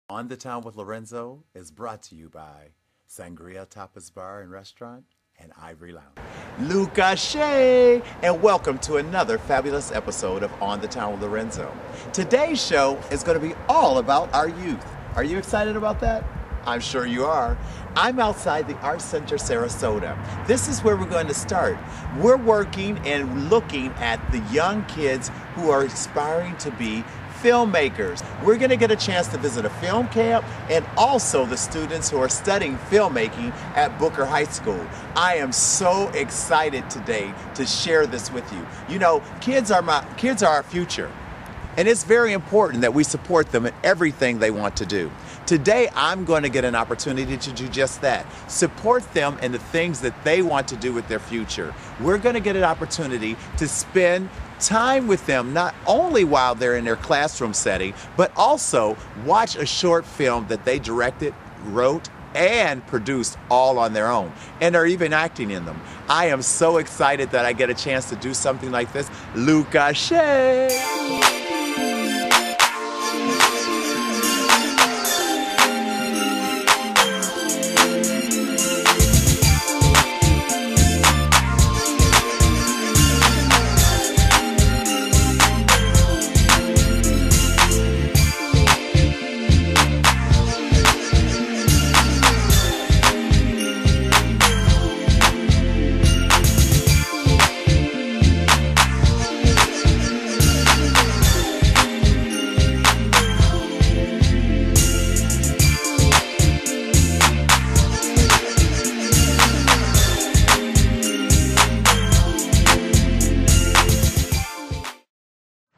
On the Town with Lorenzo is brought to you by Sangria Tapas Bar and Restaurant and Ivory Lounge. Luca Shea, and welcome to another fabulous episode of On the Town with Lorenzo. Today's show is going to be all about our youth. Are you excited about that? I'm sure you are. I'm outside the Art Center Sarasota. This is where we're going to start. We're working and looking at the young kids who are aspiring to be filmmakers. We're going to get a chance to visit a film camp and also the students who are studying filmmaking at Booker High School. I am so excited today to share this with you. You know, kids are our future. And it's very important that we support them in everything they want to do. Today, I'm going to get an opportunity to do just that. Support them in the things that they want to do with their future. We're going to get an opportunity to spend time with them, not only while they're in their classroom setting, but also watch a short film that they directed, wrote, and produced all on their own, and are even acting in them. I am so excited that I get a chance to do something like this. Luca Shea!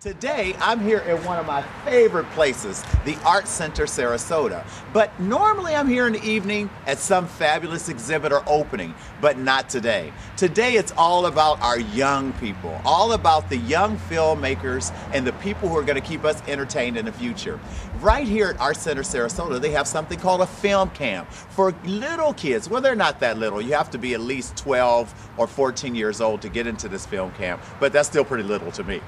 Today, I'm here in one of my favorite places, the Art Center Sarasota. But normally I'm here in the evening at some fabulous exhibit or opening, but not today. Today it's all about our young people, all about the young filmmakers and the people who are going to keep us entertained in the future. Right here at Art Center Sarasota, they have something called a film camp for little kids. Well, they're not that little. You have to be at least 12 or 14 years old to get into this film camp, but that's still pretty little to me.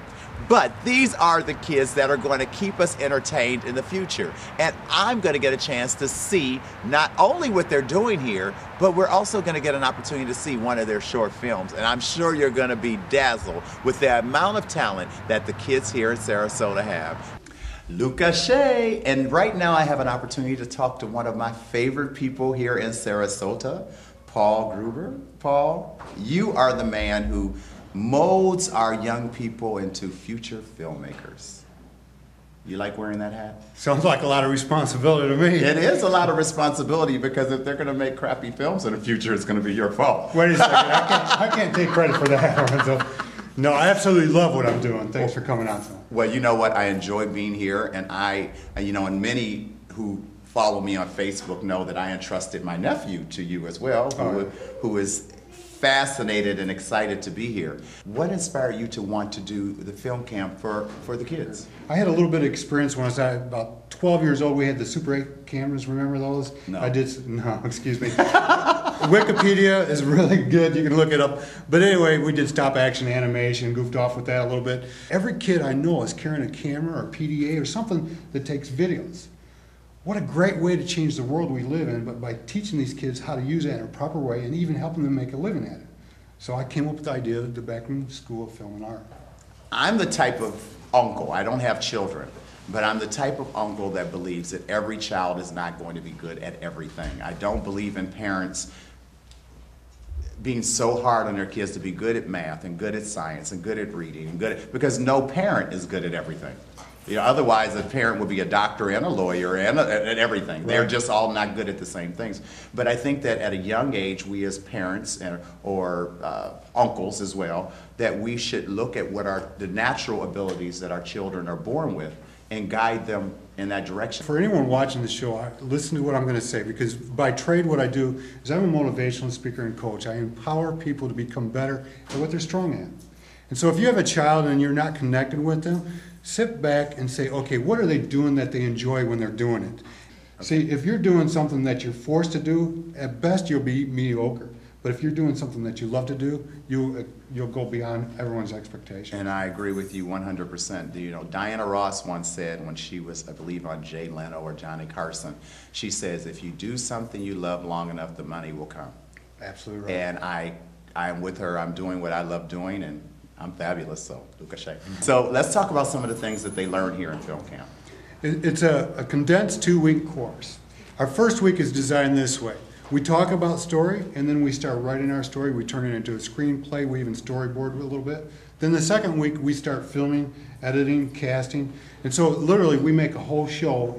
But these are the kids that are going to keep us entertained in the future. And I'm going to get a chance to see not only what they're doing here, but we're also going to get an opportunity to see one of their short films. And I'm sure you're going to be dazzled with the amount of talent that the kids here in Sarasota have. Luca Shea, and right now I have an opportunity to talk to one of my favorite people here in Sarasota, Paul Gruber. Paul, you are the man who molds our young people into future filmmakers. You like wearing that hat? Sounds like a lot of responsibility to me. It is a lot of responsibility because if they're going to make crappy films in the future, it's going to be your fault. Wait a second, I can't take credit for that, Lorenzo. No, I absolutely love what I'm doing. Thanks for coming out. Well, you know what? I enjoy being here, and and many who follow me on Facebook know that I entrusted my nephew to you as well, who is fascinated and excited to be here. What inspired you to want to do the film camp for the kids? I had a little bit of experience when I was about 12 years old. We had the Super 8 cameras, remember those? No. No, excuse me. Wikipedia is really good, you can look it up. But anyway, we did stop action animation, goofed off with that a little bit. Every kid I know is carrying a camera or PDA or something that takes videos. What a great way to change the world we live in, but by teaching these kids how to use it in a proper way and even helping them make a living at it. So I came up with the idea of the Beckman School of Film and Art. I'm the type of uncle, I don't have children, but I'm the type of uncle that believes that every child is not going to be good at everything. I don't believe in parents being so hard on their kids to be good at math and good at science and good at reading and because no parent is good at everything. You know, otherwise, a parent would be a doctor and a lawyer and everything. Right. They're just all not good at the same things. But I think that at a young age, we as parents or uncles as well, that we should look at what the natural abilities that our children are born with and guide them in that direction. For anyone watching the show, listen to what I'm going to say, because by trade what I do is I'm a motivational speaker and coach. I empower people to become better at what they're strong at. And so if you have a child and you're not connected with them, sit back and say, okay, what are they doing that they enjoy when they're doing it? Okay. See, if you're doing something that you're forced to do, at best you'll be mediocre. But if you're doing something that you love to do, you'll go beyond everyone's expectation. And I agree with you 100%. You know, Diana Ross once said when she was, I believe, on Jay Leno or Johnny Carson, she says, if you do something you love long enough, the money will come. Absolutely right. And I'm with her. I'm doing what I love doing, and I'm fabulous, so Luca Shea. So let's talk about some of the things that they learn here in film camp. It's a condensed 2-week course. Our first week is designed this way. We talk about story, and then we start writing our story. We turn it into a screenplay. We even storyboard a little bit. Then the second week, we start filming, editing, casting. And so literally, we make a whole show.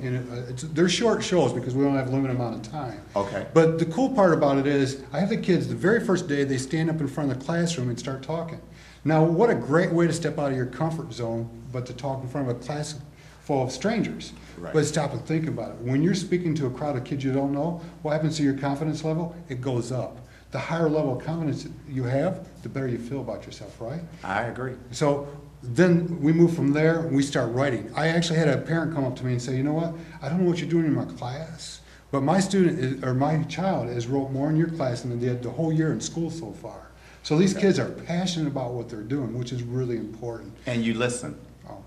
They're short shows because we don't have a limited amount of time. Okay. But the cool part about it is, I have the kids, the very first day, they stand up in front of the classroom and start talking. Now, what a great way to step out of your comfort zone, but to talk in front of a class full of strangers. Right. But stop and think about it. When you're speaking to a crowd of kids you don't know, what happens to your confidence level? It goes up. The higher level of confidence you have, the better you feel about yourself, right? I agree. So then we move from there, we start writing. I actually had a parent come up to me and say, you know what, I don't know what you're doing in my class, but my child has wrote more in your class than they did the whole year in school so far. So these kids are passionate about what they're doing, which is really important. And you listen. Oh.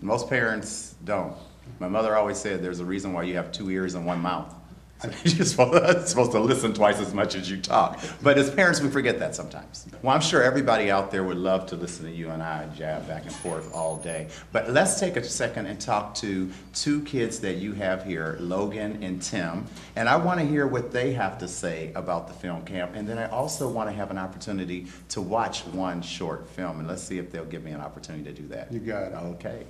Most parents don't. My mother always said there's a reason why you have 2 ears and 1 mouth. So you're supposed to listen twice as much as you talk. But as parents, we forget that sometimes. Well, I'm sure everybody out there would love to listen to you and I jab back and forth all day. But let's take a second and talk to 2 kids that you have here, Logan and Tim. And I want to hear what they have to say about the film camp. And then I also want to have an opportunity to watch one short film. And let's see if they'll give me an opportunity to do that. You got it. Okay.